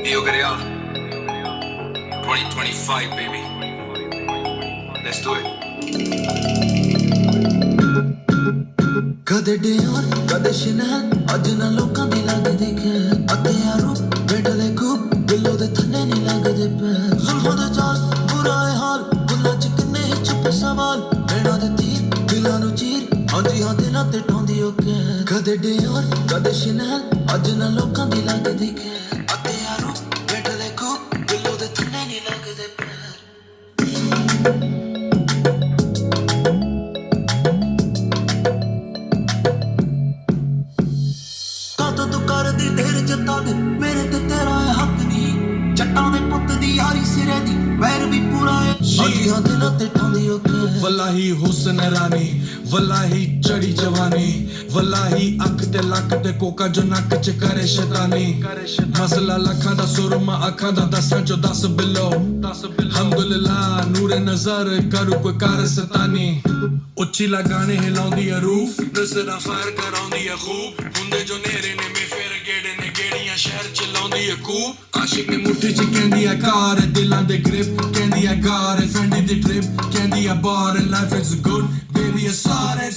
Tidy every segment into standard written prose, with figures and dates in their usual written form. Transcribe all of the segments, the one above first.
Dio Gareal, 2025, baby. Let's do it. कदे Dior कदे Chanel अज ना लोकां दी लगदी के अते यारो बेडले खूब दिलों दे थल्ले नहीं लगदे पे जुल्फों दे जाल बुरा है हाल बुल्ला च किन्ने ही छुपे सवाल नैना दे तीर दिलां नू चीर हांजी हां दिलां ते ढोंदी ओके कदे डियोर कदे शनेल अज ना लोकां दी लगदी के अते यारो बेडले खूब दिलों दे थल्ले नहीं लगदे पे मेरे ते तेरा है हक नहीं चट्टां दे पुत्त दी यारी सिरे दी वैर भी पूरा है जी हां दिलों ते ठोंदी ओके वल्लाही हुस्न रानी वल्लाही चढ़ी जवानी वल्लाही अख ते लक ते कोका जो नक च करे शैतानी मसला लखां दा सुरमा अखां दा 10 चो 10 बिलो अलहमदुलिल्लाह नूरे नजर करू कोई कार सतानी उच्ची लगाने हिलाउंदी है रूफ नजरां फायर कराउंदी है खूब हुंदे जो नेरे ने में फेर गेड़े ने गेड़ियां शहर च लाउंदी है कूब आशिक ने मुट्ठी च कहंदी है कार दिलां दे ग्रिप कहंदी है गार फैंडी दी ट्रिप कहंदी है बार life is good baby it's सारे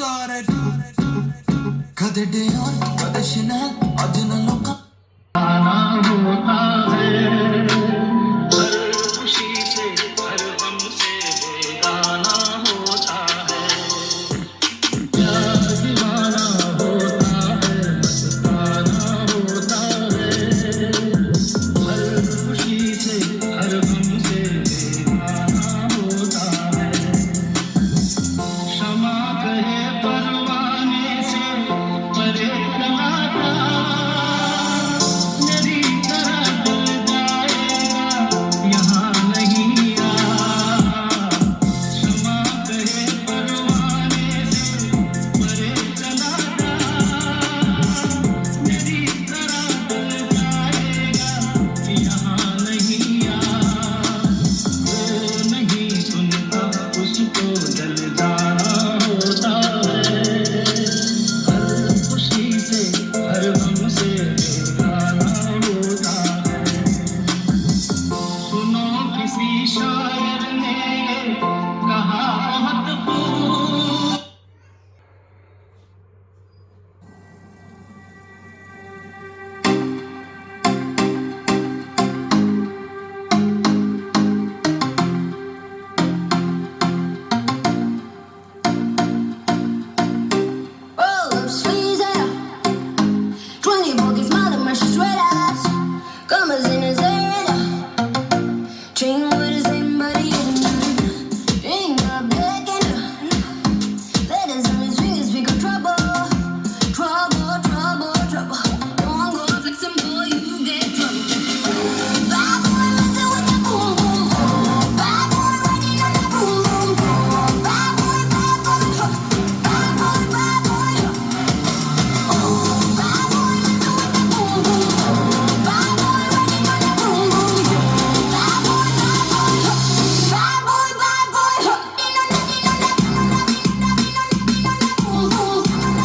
कदे डियोर कदे शनेल अज ना लोकां आना होता है हर खुशी से हर गम से बेगाना होता है क्या दीवाना होता है मस्ताना होता है हर खुशी से हर गम से बेगाना होता है क्षमा कहे परवाने से परे लगाता मेरी तरह दिल जाएगा यहाँ नहीं आ क्षमा कहे परवाने से परे चलाता मेरी तरह दिल जाएगा यहाँ नहीं आ वो नहीं सुनता उसको जल जाना होता है हर खुशी से हर गम से बेगाना होता है सुनो किसी शायर ने कहा बहुत खूब Roll up sleeves out, 24 gets smiling, my shit's red eyes. Commas in his area, chain with his name, but he ain't got black and letters on his fingers, speak of trouble, trouble, trouble, trouble. Don't go flexing, boy, you get trouble. Bad boy messing with the boom boom, bad boy riding on the boom boom, bad boy trouble, bad boy trouble. Bad boy messing with the boom boom, bad boy riding on the boom boom, bad boy, bad boy, bad boy, in on the boom boom,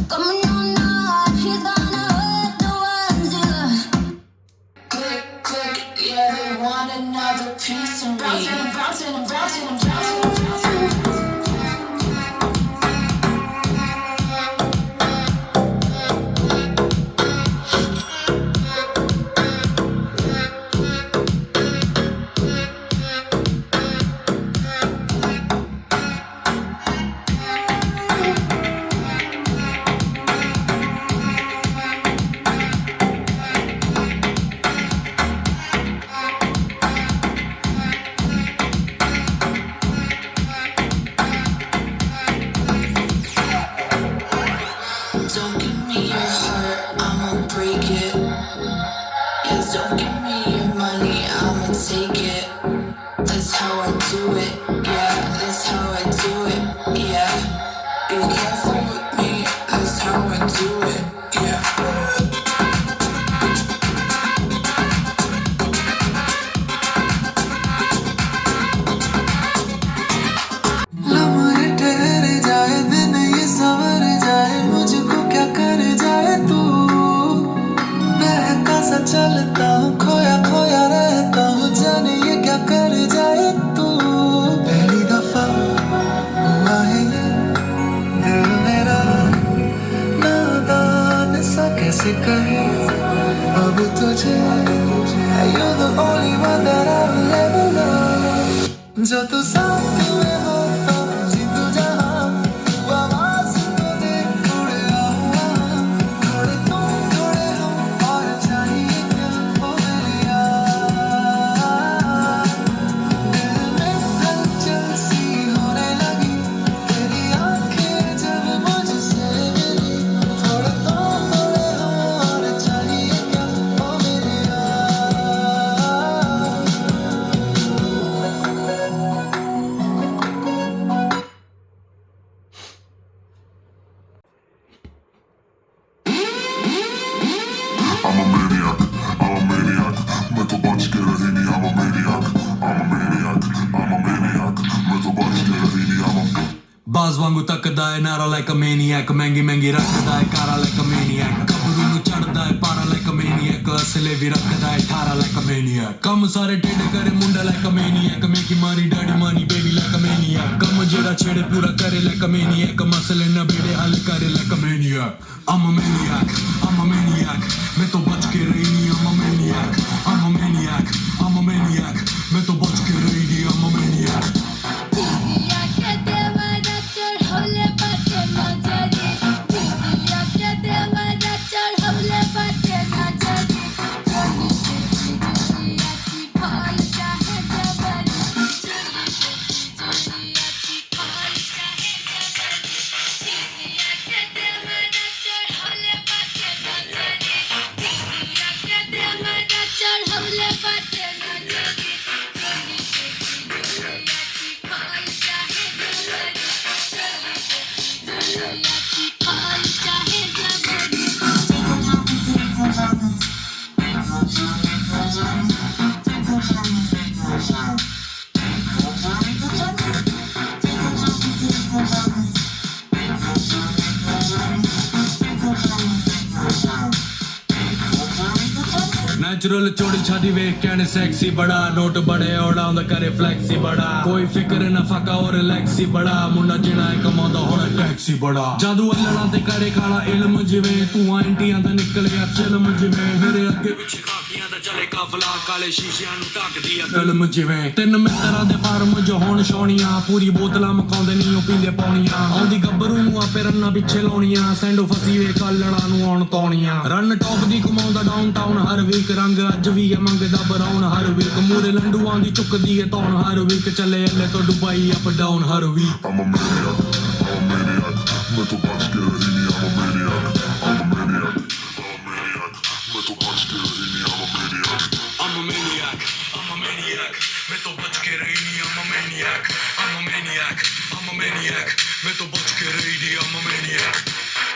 coming on up, he's gonna hurt the ones you love. Click, click, yeah, they want another piece of me. Bouncing, bouncing, bouncing, bouncing, bouncing. Don't give me your heart, I'ma break it. Yeah, don't give me your money, I'ma take it. That's how I do it, yeah, that's how I do it, yeah. Be careful with me, do it, yeah. लम्हे ठहर जाए दिन ये सवर जाए मुझको क्या कर जाए तू बहका सा चलता हूँ खोया खोया रहता हूँ जाने ये क्या कर जाए तू पहली दफा हुआ है ये दिल मेरा नादान सा कैसे कहे अब तुझे You're the only one that I'll ever love जो तू साथ में हो तो जीतू जहां तू आवाज को देख उड़े आओ थोड़े तुम थोड़े हम और चाहिए क्या हो मेरे यार दिल में हलचल सी होने लगी तेरी आंखें जब मुझसे मिली थोड़े तुम थोड़े हम और चाहिए क्या हो मेरे यार I'm a maniac, I'm a maniac. मैं तो बच के रही नहीं, I'm a maniac, I'm a maniac, I'm a maniac. मैं तो बच के रही नहीं, I'm a ਬਾਜ਼ ਵਾਂਗੂ ਤੱਕਦਾ ਏ ਨਾਰਾ ਲਾਈਕ ਅ ਮੈਨੀਅਕ ਮਹਿੰਗੀ ਮਹਿੰਗੀ ਰੱਖਦਾ ਏ ਕਾਰਾ ਲਾਈਕ ਅ ਮੈਨੀਅਕ ਗੱਭਰੂ ਨੂੰ ਚੜਦਾ ਏ ਪਾਰਾ ਲਾਈਕ ਅ ਮੈਨੀਅਕ ਅਸਲੇ ਵੀ ਰੱਖਦਾ ਏ ਠਾਰਾ ਲਾਈਕ ਅ ਮੈਨੀਅਕ ਕੰਮ ਸਾਰੇ ਟੇਡੇ ਕਰੇ ਮੁੰਡਾ ਲਾਈਕ ਅ ਮੈਨੀਅਕ ਮੇਕੀ ਮਾਰੀ ਡੈਡੀ ਮਾਨੀ ਬੇਬੀ ਲਾਈਕ ਅ ਮੈਨੀਅਕ ਕੰਮ ਜਿਹੜਾ ਛੇੜੇ ਪੂਰਾ ਕਰੇ ਲਾਈਕ ਅ ਮੈਨੀਅਕ ਮਸਲੇ ਨਾ ਬੇੜੇ ਹੱਲ ਕਰੇ like a maniac I'm a maniac, I'm a maniac. मैं तो बच के रही नहीं, I'm a maniac, I'm a maniac, I'm a maniac. मैं तो बच के रही नहीं, I'm a maniac. दीदिया के देवरा चढ़ौले बाटे नजरी दीदिया के देवरा चढ़ौले बाटे नजरी चोली बेची जुलिया की फल चाहे जबरी चोली बेची जुलिया की फल चाहे जबरी दीदिया के देवरा चढ़ौले बाटे नजरी दीदिया के देवरा चढ़ौले बाटे नजरी चोली बेची जुलिया की फल चाहे जबरी चोली बेची जुलिया की फल चाहे जबरी नेचुरल चोड़ी छादी वेख कहने सेक्सी बड़ा नोट बड़े उड़ाउंदा करे फ्लैक्सी बड़ा कोई फिक्र ना फाका और रिलैक्सी बड़ा मुंडा जिना है कमांदा होना टैक्सी बड़ा जादू अल्लड़ा ते करे खाला इल्म जिवें तू एंटियां दा निकले चिल्म जिवें मेरे अगे पिछे खाकियां दा चले काफला काले शीशियां नु ढकदी है फिल्म जिवें तिन मित्तरां दे फार्म जो होण शोणियां पूरी बोतलां मकाउंदे नी ओ पींदे पौणियां आउंदी गब्बरू नु आपे रन्ना पिछे लाउणियां सैंडो फसी वे कल्लड़ा नु आउण तौणियां रन टॉप दी घुमाउंदा डाउनटाउन हर वीक रंग अज भी है मंगदा बराउन हर वीक मूरे लंडूआं दी चुकदी है तौण हर वीक चले अल्ले तो दुबई अप डाउन हर week I'm a maniac, I'm a maniac. मैं तो बच के रही नहीं, I'm a maniac, I'm a maniac, I'm a maniac. मैं तो बच के रही नहीं, I'm a maniac. I'm a maniac, I'm a maniac. मैं तो बच के रही नहीं, I'm a maniac, I'm a maniac, I'm a maniac. मैं तो बच के रही नहीं, I'm a maniac.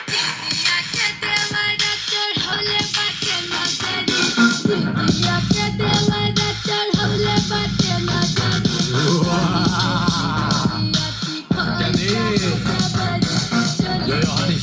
दीदिया के देवरा चढ़ौले बाटे नजरी दीदिया के देवरा चढ़ौले बाटे नजरी दीदिया की फल चाहे जबरी चोली